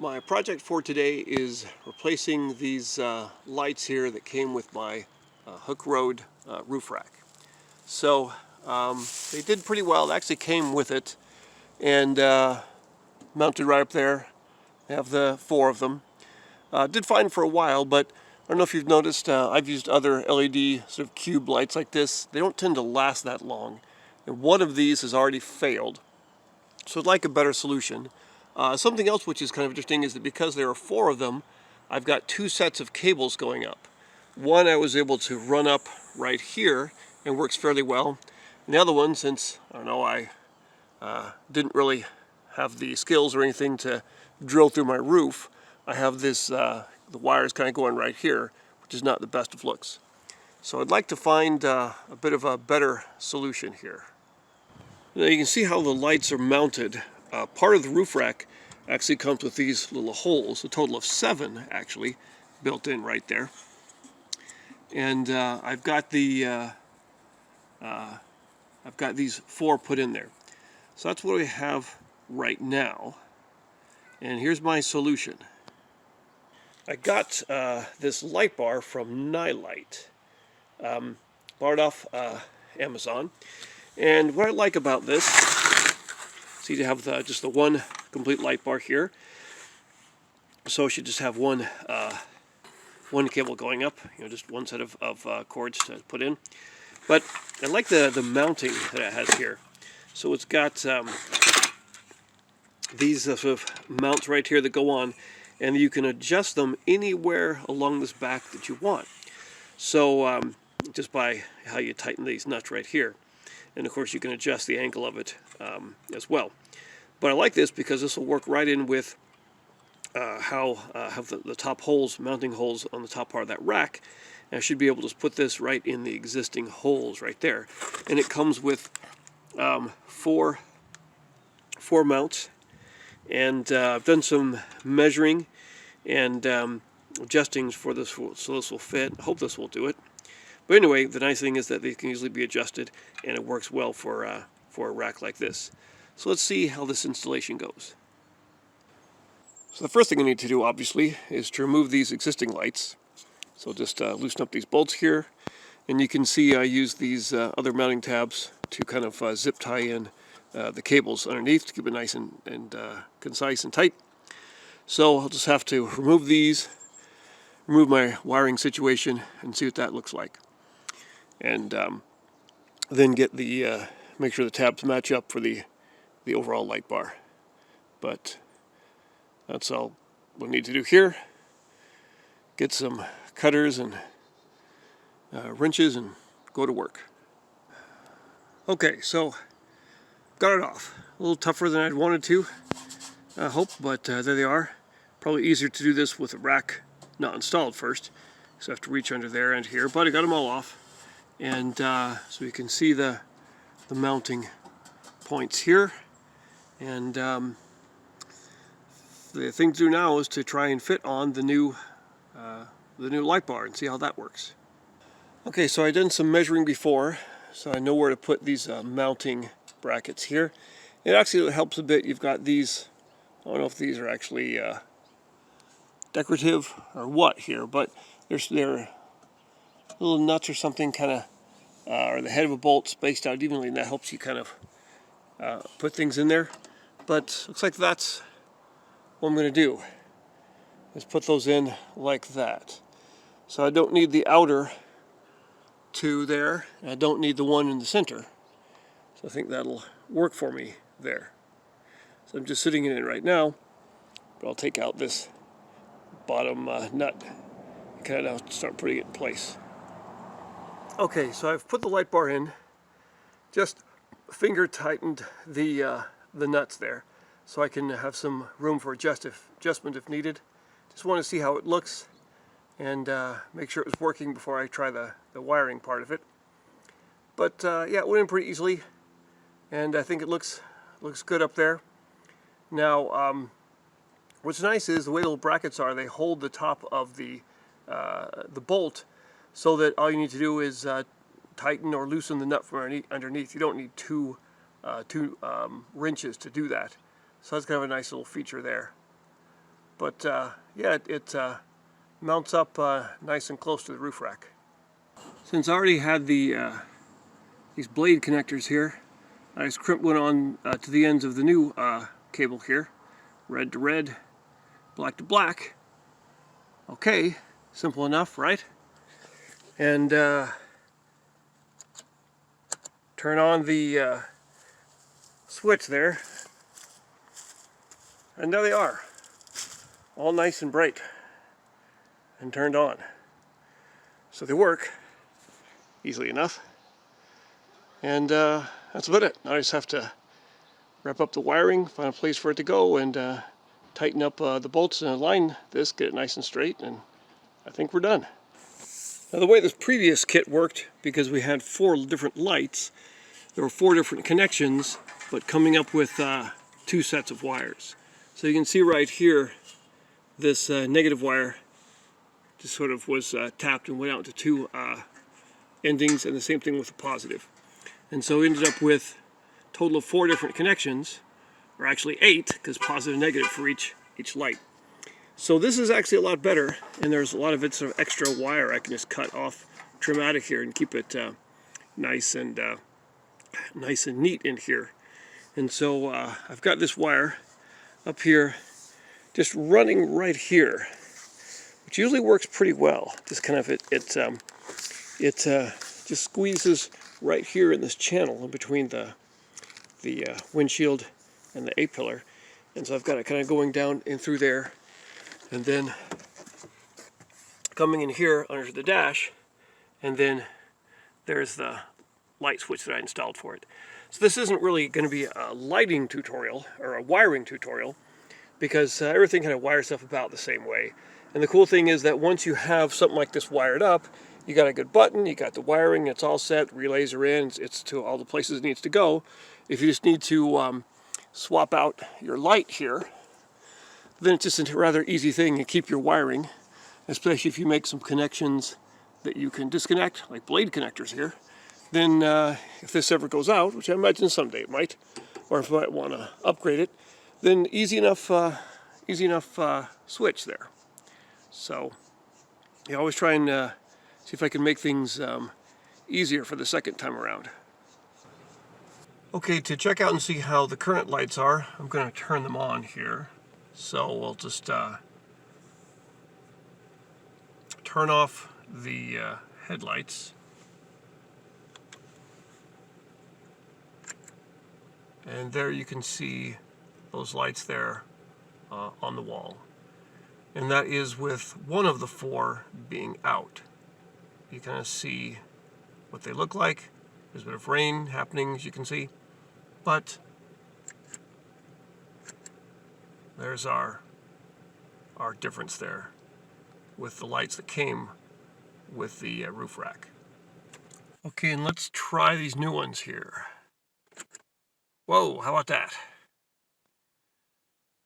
My project for today is replacing these lights here that came with my hook road roof rack. So they did pretty well. They actually came with it and mounted right up there. I have the 4 of them. Did fine for a while, but I don't know if you've noticed, I've used other LED sort of cube lights like this. They don't tend to last that long. And one of these has already failed. So I'd like a better solution. Something else which is kind of interesting is that because there are 4 of them, I've got 2 sets of cables going up. One I was able to run up right here and works fairly well. And the other one, since, I don't know, I didn't really have the skills or anything to drill through my roof, I have this, the wires kind of going right here, which is not the best of looks. So I'd like to find a bit of a better solution here. Now you can see how the lights are mounted. Part of the roof rack actually comes with these little holes, a total of 7 actually, built in right there. And I've got these 4 put in there. So that's what we have right now. And here's my solution. I got this light bar from Nilight. Bought it off Amazon. And what I like about this, see, you have just the one complete light bar here. So I should just have one cable going up, just one set of cords to put in. But I like the mounting that it has here. So it's got these sort of mounts right here that go on, and you can adjust them anywhere along this back that you want. So just by how you tighten these nuts right here. And of course you can adjust the angle of it as well. But I like this because this will work right in with how have the top holes, mounting holes on the top part of that rack. And I should be able to put this right in the existing holes right there. And it comes with 4 mounts. And I've done some measuring and adjustings for this, so this will fit. I hope this will do it. But anyway, the nice thing is that they can easily be adjusted, and it works well for a rack like this. So let's see how this installation goes. So the first thing I need to do, obviously, is to remove these existing lights. So just loosen up these bolts here, and you can see I use these other mounting tabs to kind of zip tie in the cables underneath to keep it nice and concise and tight. So I'll just have to remove these, remove my wiring situation, and see what that looks like. And then get the make sure the tabs match up for the overall light bar. But that's all we'll need to do here. Get some cutters and wrenches and go to work. Okay, so got it off. A little tougher than I'd wanted to, I hope, but there they are. Probably easier to do this with a rack not installed first, so I have to reach under there and here, but I got them all off. And so you can see the mounting points here. And the thing to do now is to try and fit on the new light bar and see how that works. Okay, so I've done some measuring before, so I know where to put these mounting brackets here. It actually helps a bit. You've got these, I don't know if these are actually decorative or what here, but they're little nuts or something kind of, or the head of a bolt spaced out evenly, and that helps you kind of put things in there. But looks like that's what I'm going to do, is put those in like that. So I don't need the outer 2 there, and I don't need the one in the center. So I think that'll work for me there. So I'm just sitting in it right now, but I'll take out this bottom nut and kind of start putting it in place. Okay, so I've put the light bar in, just finger tightened the nuts there so I can have some room for adjustment if needed. Just want to see how it looks and make sure it was working before I try the wiring part of it. But yeah, it went in pretty easily, and I think it looks good up there. Now, what's nice is the way the little brackets are, they hold the top of the bolt, so that all you need to do is tighten or loosen the nut from underneath. You don't need two wrenches to do that. So that's kind of a nice little feature there. but yeah, it mounts up nice and close to the roof rack. Since I already had the these blade connectors here, I just crimped one on to the ends of the new cable here, red to red, black to black. Okay, simple enough, right? And turn on the switch there, and there they are, all nice and bright and turned on. So they work easily enough, and that's about it. Now I just have to wrap up the wiring, find a place for it to go, and tighten up the bolts and align this, get it nice and straight, and I think we're done. Now the way this previous kit worked, because we had 4 different lights, there were 4 different connections, but coming up with 2 sets of wires. So you can see right here, this negative wire just sort of was tapped and went out to 2 endings, and the same thing with the positive. And so we ended up with a total of 4 different connections, or actually 8, because positive and negative for each light. So this is actually a lot better, and there's a lot of sort of extra wire I can just cut off, trim out of here, and keep it nice and neat in here. And so I've got this wire up here just running right here, which usually works pretty well. Just kind of it just squeezes right here in this channel in between the windshield and the A-pillar. And so I've got it kind of going down in through there, and then coming in here under the dash, and then there's the light switch that I installed for it. So this isn't really going to be a lighting tutorial or a wiring tutorial, because everything kind of wires up about the same way. And the cool thing is that once you have something like this wired up, you got a good button, you got the wiring, it's all set, relays are in, it's to all the places it needs to go. If you just need to swap out your light here, then it's just a rather easy thing to keep your wiring, especially if you make some connections that you can disconnect, like blade connectors here. Then if this ever goes out, which I imagine someday it might, or if I might want to upgrade it, then easy enough switch there. So you always try and see if I can make things easier for the second time around. Okay, to check out and see how the current lights are, I'm going to turn them on here. So we'll just turn off the headlights. And there you can see those lights there on the wall. And that is with one of the 4 being out. You kind of see what they look like. There's a bit of rain happening, as you can see. But there's our difference there with the lights that came with the roof rack. Okay, and let's try these new ones here. Whoa, how about that?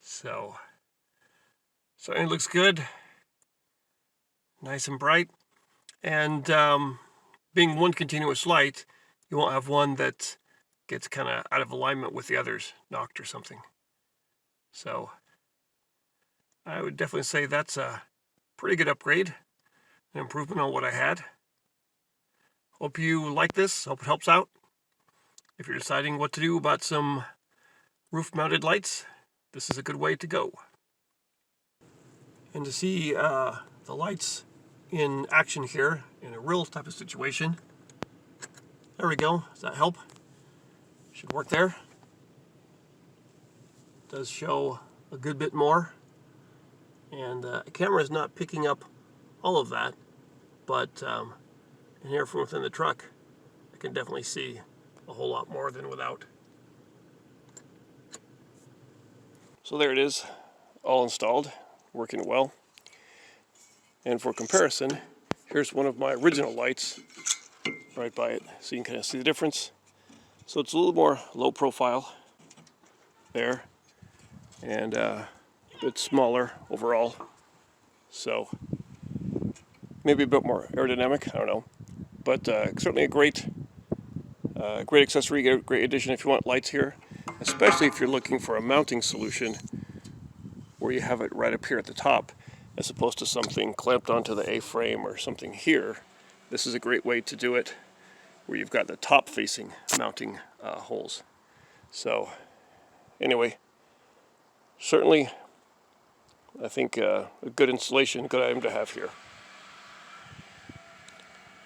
So it looks good, nice and bright, and being one continuous light, you won't have one that gets kind of out of alignment with the others, knocked or something. So I would definitely say that's a pretty good upgrade, an improvement on what I had. Hope you like this, hope it helps out. If you're deciding what to do about some roof-mounted lights, this is a good way to go. And to see the lights in action here, in a real type of situation, there we go. Does that help? Should work there. Does show a good bit more. And the camera is not picking up all of that, but in here from within the truck, I can definitely see a whole lot more than without. So there it is, all installed, working well. And for comparison, here's one of my original lights right by it, so you can kind of see the difference. So it's a little more low profile there, and a bit smaller overall. So maybe a bit more aerodynamic, I don't know. But certainly a great accessory, great addition if you want lights here, especially if you're looking for a mounting solution where you have it right up here at the top, as opposed to something clamped onto the A-frame or something here. This is a great way to do it, where you've got the top-facing mounting holes. So, anyway, certainly, I think a good installation, good item to have here.